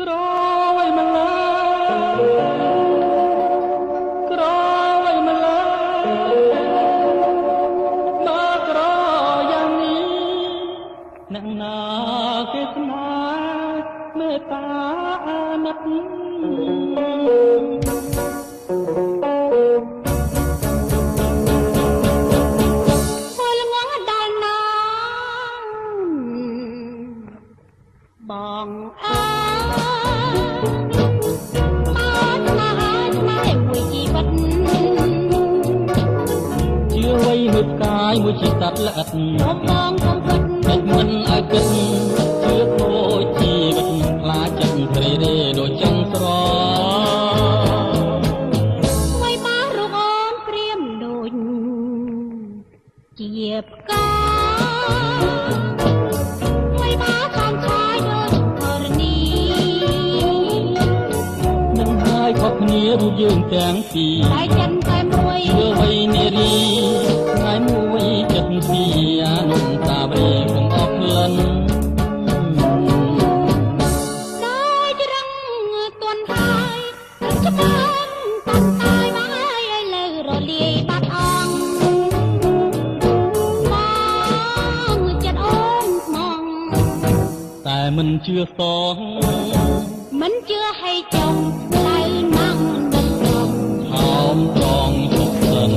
ក្រោយម្ល៉េះក្រោយម្ល៉េះមកក្រយ៉ាងនេះអ្នកណាគេស្នេហ៍មេត្តាអាណិតបងអើបានមកហើយមួយជីវិតជាអ្វីមួយផ្កាយមួយជីវិតល្អិតបងកុំគិតមិនឲ្យគិតជាដូចជីវិតខ្លាចចិត្តត្រីរេដូចចង់ស្រអ្វីបានរូបអូនព្រាមដូចជាផ្កាគ្នារូបយើងទាំងពីរតែចិនតែមួយធ្វើអ្វីនារីថ្ងៃមួយចិត្តពីអនុស្សាវរីយ៍គង់អស់ក្លិនដោយរឹងទន់ហើយច្បាស់តាន់តាយមកឲ្យលើរលាយបាត់អងបងចិត្តអូនស្មងតែមិនជឿសងមិនជឿឲ្យចង់ចងជុកសិន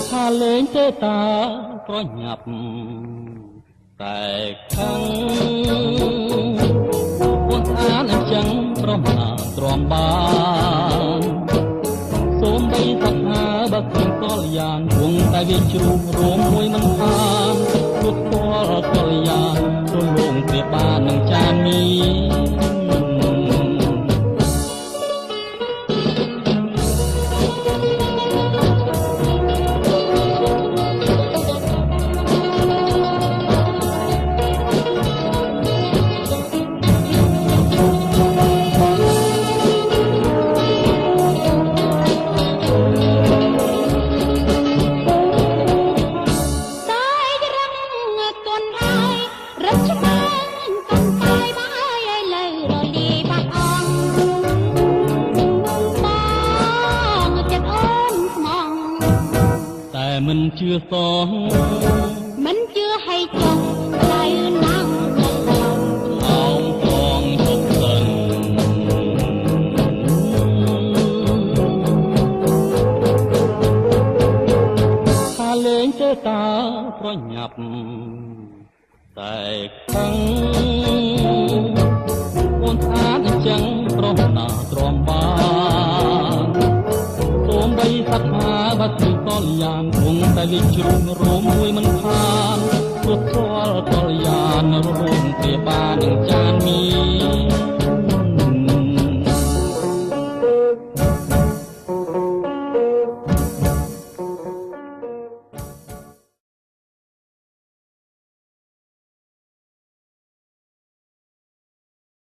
ថាលេងទេតាប្រញាប់តែខឹងពួនអានអញ្ចឹងប្រមាទ្រាំបានសូមបីសក្ខាបើគ្មានតលយានវងតែវាជ្រុះរួមមួយមិនខានព្រោះតលយានរលងព្រាបបាននឹងចានមីមិនជឿសងមិនជឿឲ្យចង់ដៃណាំអោងកងជុកសិនថាលេងទេតាប្រញាប់តែខឹងអូនអានអញ្ចឹងប្រហណាទ្រាំបានសូមបីសក្ខាបើគឺតលយានគង់តែវាជ្រុំរួមមួយមិនខានព្រោះតលយានរងព្រាបាននឹងចានមី